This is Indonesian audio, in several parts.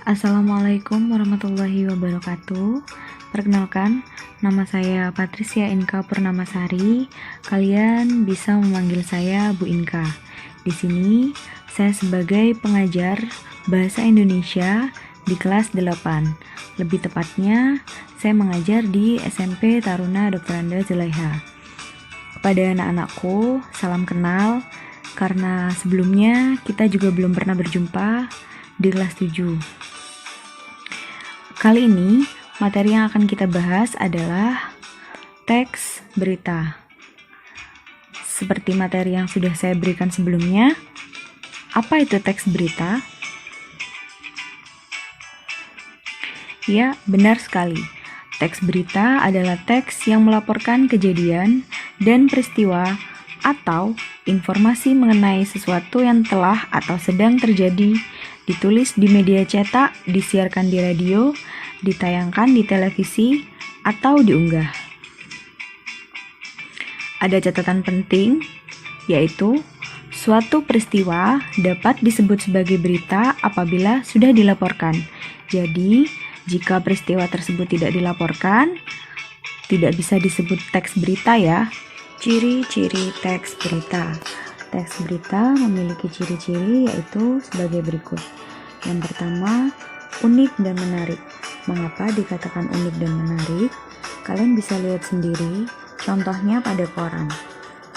Assalamualaikum warahmatullahi wabarakatuh. Perkenalkan, nama saya Patricia Inka Purnamasari. Kalian bisa memanggil saya Bu Inka. Di sini, saya sebagai pengajar Bahasa Indonesia di kelas 8. Lebih tepatnya, saya mengajar di SMP Taruna Dr. Anda Zulaiha. Kepada anak-anakku, salam kenal, karena sebelumnya kita juga belum pernah berjumpa di kelas 7. Kali ini, materi yang akan kita bahas adalah teks berita. Seperti materi yang sudah saya berikan sebelumnya, apa itu teks berita? Ya, benar sekali. Teks berita adalah teks yang melaporkan kejadian dan peristiwa atau informasi mengenai sesuatu yang telah atau sedang terjadi, ditulis di media cetak, disiarkan di radio, ditayangkan di televisi, atau diunggah. Ada catatan penting, yaitu suatu peristiwa dapat disebut sebagai berita apabila sudah dilaporkan. Jadi, jika peristiwa tersebut tidak dilaporkan, tidak bisa disebut teks berita ya. Ciri-ciri teks berita. Teks berita memiliki ciri-ciri yaitu sebagai berikut. Yang pertama, unik dan menarik. Mengapa dikatakan unik dan menarik? Kalian bisa lihat sendiri, contohnya pada koran.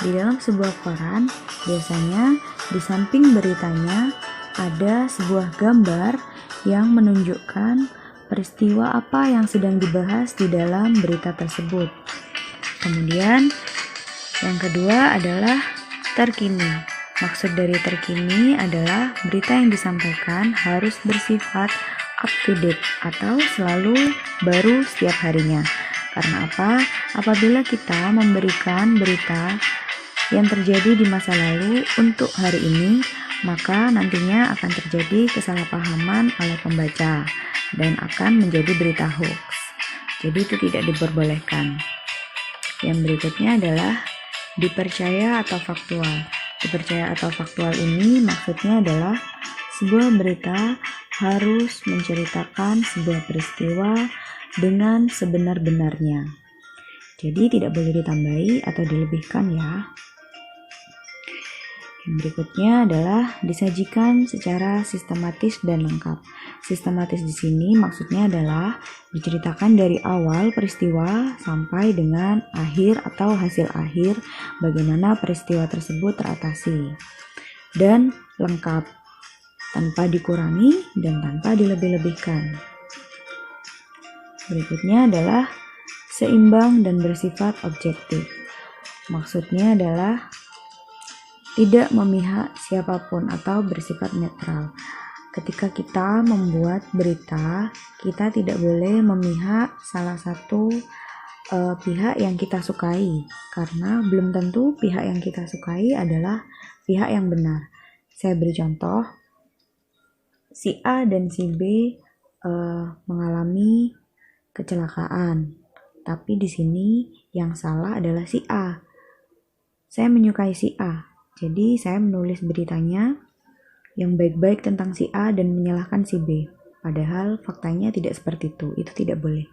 Di dalam sebuah koran, biasanya di samping beritanya ada sebuah gambar yang menunjukkan peristiwa apa yang sedang dibahas di dalam berita tersebut. Kemudian, yang kedua adalah terkini. Maksud dari terkini adalah berita yang disampaikan harus bersifat up to date atau selalu baru setiap harinya. Karena apa? Apabila kita memberikan berita yang terjadi di masa lalu untuk hari ini, maka nantinya akan terjadi kesalahpahaman oleh pembaca dan akan menjadi berita hoax. Jadi itu tidak diperbolehkan. Yang berikutnya adalah dipercaya atau faktual. Dipercaya atau faktual ini maksudnya adalah sebuah berita harus menceritakan sebuah peristiwa dengan sebenar-benarnya. Jadi tidak boleh ditambahi atau dilebihkan ya. Yang berikutnya adalah disajikan secara sistematis dan lengkap. Sistematis di sini maksudnya adalah diceritakan dari awal peristiwa sampai dengan akhir atau hasil akhir bagaimana peristiwa tersebut teratasi. Dan lengkap, tanpa dikurangi dan tanpa dilebih-lebihkan. Berikutnya adalah seimbang dan bersifat objektif. Maksudnya adalah tidak memihak siapapun atau bersifat netral. Ketika kita membuat berita, kita tidak boleh memihak salah satu pihak yang kita sukai, karena belum tentu pihak yang kita sukai adalah pihak yang benar. Saya beri contoh, si A dan si B mengalami kecelakaan, tapi di sini yang salah adalah si A. Saya menyukai si A. Jadi saya menulis beritanya yang baik-baik tentang si A dan menyalahkan si B. Padahal faktanya tidak seperti itu tidak boleh.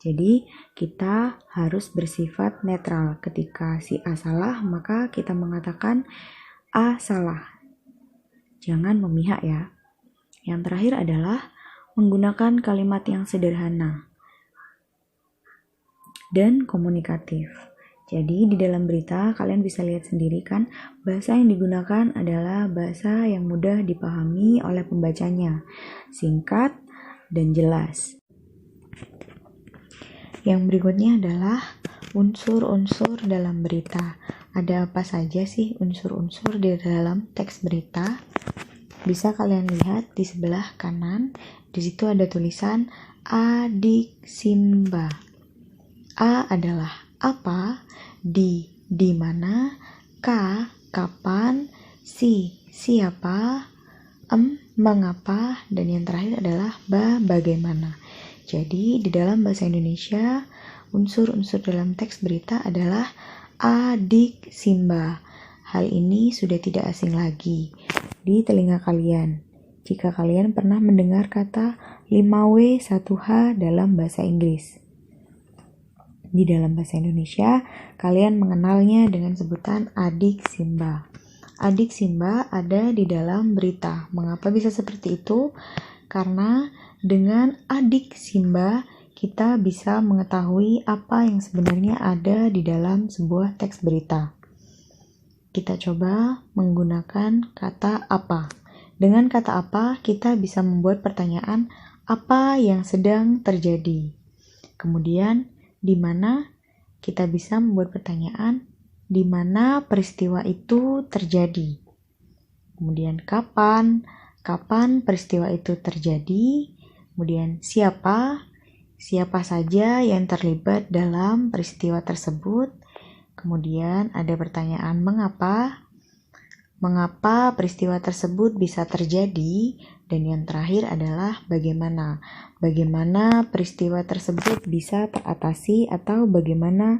Jadi kita harus bersifat netral. Ketika si A salah, maka kita mengatakan A salah. Jangan memihak ya. Yang terakhir adalah menggunakan kalimat yang sederhana dan komunikatif. Jadi di dalam berita kalian bisa lihat sendiri kan, bahasa yang digunakan adalah bahasa yang mudah dipahami oleh pembacanya, singkat dan jelas. Yang berikutnya adalah unsur-unsur dalam berita. Ada apa saja sih unsur-unsur di dalam teks berita? Bisa kalian lihat di sebelah kanan, di situ ada tulisan Adik Simba. A adalah apa, di mana, K kapan, si siapa, mengapa, dan yang terakhir adalah bagaimana. Jadi di dalam bahasa Indonesia unsur-unsur dalam teks berita adalah Adik Simba. Hal ini sudah tidak asing lagi di telinga kalian. Jika kalian pernah mendengar kata 5W1H dalam bahasa Inggris. Di dalam bahasa Indonesia, kalian mengenalnya dengan sebutan adik Simba. Adik Simba ada di dalam berita. Mengapa bisa seperti itu? Karena dengan adik Simba, kita bisa mengetahui apa yang sebenarnya ada di dalam sebuah teks berita. Kita coba menggunakan kata apa. Dengan kata apa, kita bisa membuat pertanyaan apa yang sedang terjadi. Kemudian, di mana kita bisa membuat pertanyaan di mana peristiwa itu terjadi. Kemudian kapan peristiwa itu terjadi. Kemudian siapa saja yang terlibat dalam peristiwa tersebut. Kemudian ada pertanyaan mengapa peristiwa tersebut bisa terjadi, dan yang terakhir adalah bagaimana peristiwa tersebut bisa teratasi atau bagaimana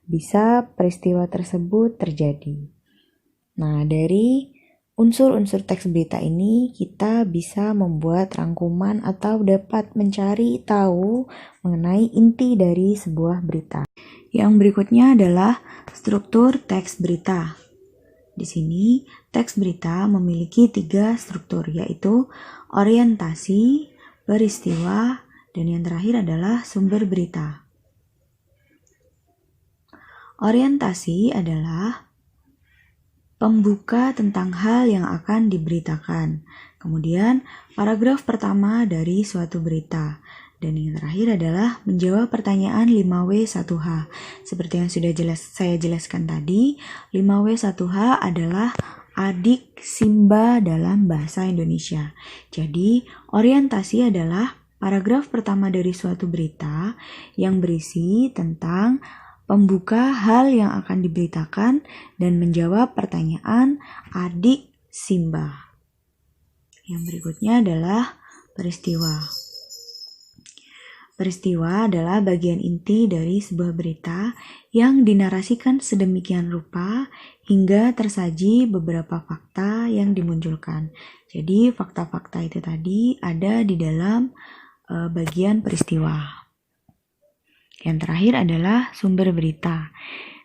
bisa peristiwa tersebut terjadi. Nah, dari unsur-unsur teks berita ini kita bisa membuat rangkuman atau dapat mencari tahu mengenai inti dari sebuah berita. Yang berikutnya adalah struktur teks berita. Di sini, teks berita memiliki 3 struktur, yaitu orientasi, peristiwa, dan yang terakhir adalah sumber berita. Orientasi adalah pembuka tentang hal yang akan diberitakan. Kemudian, paragraf pertama dari suatu berita. Dan yang terakhir adalah menjawab pertanyaan 5W1H. Seperti yang sudah saya jelaskan tadi, 5W1H adalah adik Simba dalam bahasa Indonesia. Jadi, orientasi adalah paragraf pertama dari suatu berita yang berisi tentang pembuka hal yang akan diberitakan dan menjawab pertanyaan adik Simba. Yang berikutnya adalah peristiwa. Peristiwa adalah bagian inti dari sebuah berita yang dinarasikan sedemikian rupa hingga tersaji beberapa fakta yang dimunculkan. Jadi fakta-fakta itu tadi ada di dalam bagian peristiwa. Yang terakhir adalah sumber berita.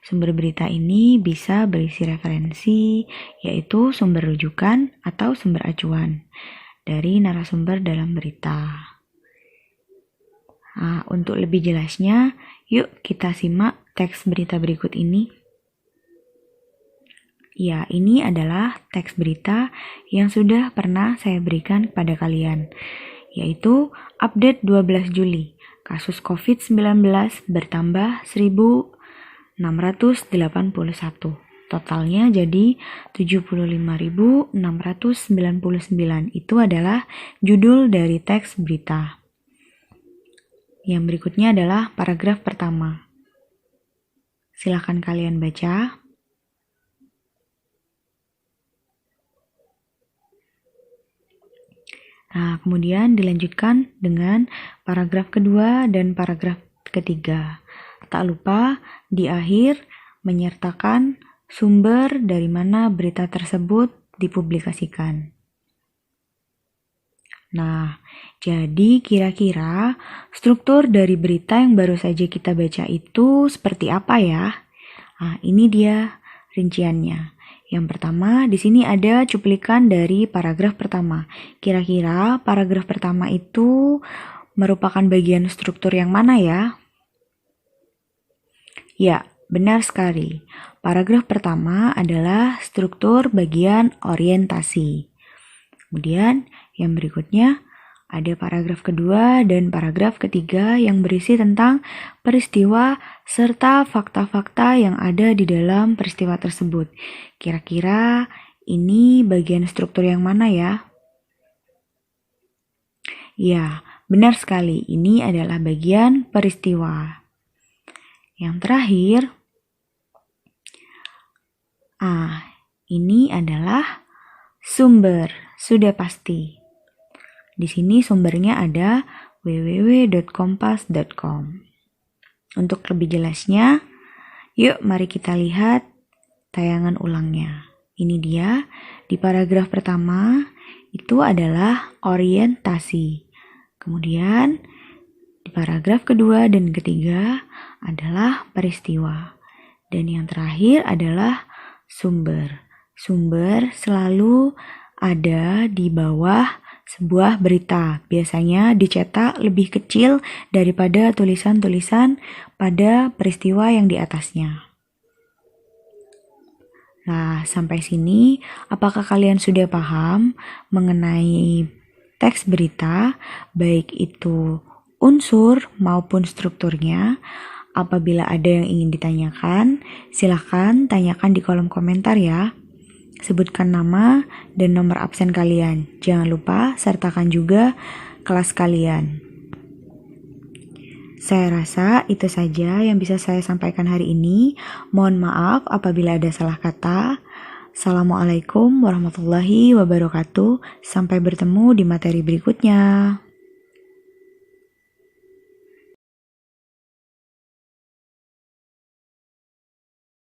Sumber berita ini bisa berisi referensi, yaitu sumber rujukan atau sumber acuan dari narasumber dalam berita. Nah, untuk lebih jelasnya, yuk kita simak teks berita berikut ini. Ya, ini adalah teks berita yang sudah pernah saya berikan kepada kalian, yaitu update 12 Juli. Kasus COVID-19 bertambah 1.681. Totalnya jadi 75.699. Itu adalah judul dari teks berita. Yang berikutnya adalah paragraf pertama. Silakan kalian baca. Nah, kemudian dilanjutkan dengan paragraf kedua dan paragraf ketiga. Tak lupa di akhir menyertakan sumber dari mana berita tersebut dipublikasikan. Nah, jadi kira-kira struktur dari berita yang baru saja kita baca itu seperti apa ya? Nah, ini dia rinciannya. Yang pertama, di sini ada cuplikan dari paragraf pertama. Kira-kira paragraf pertama itu merupakan bagian struktur yang mana ya? Ya, benar sekali. Paragraf pertama adalah struktur bagian orientasi. Kemudian, yang berikutnya ada paragraf kedua dan paragraf ketiga yang berisi tentang peristiwa serta fakta-fakta yang ada di dalam peristiwa tersebut. Kira-kira ini bagian struktur yang mana ya? Ya, benar sekali. Ini adalah bagian peristiwa. Yang terakhir, ini adalah sumber. Sudah pasti. Di sini sumbernya ada www.kompas.com. Untuk lebih jelasnya, yuk mari kita lihat tayangan ulangnya. Ini dia, di paragraf pertama itu adalah orientasi. Kemudian di paragraf kedua dan ketiga adalah peristiwa. Dan yang terakhir adalah sumber. Sumber selalu ada di bawah sebuah berita. Biasanya dicetak lebih kecil daripada tulisan-tulisan pada peristiwa yang di atasnya. Nah, sampai sini, apakah kalian sudah paham mengenai teks berita, baik itu unsur maupun strukturnya? Apabila ada yang ingin ditanyakan, silahkan tanyakan di kolom komentar ya. Sebutkan nama dan nomor absen kalian. Jangan lupa sertakan juga kelas kalian. Saya rasa itu saja yang bisa saya sampaikan hari ini. Mohon maaf apabila ada salah kata. Assalamualaikum warahmatullahi wabarakatuh. Sampai bertemu di materi berikutnya.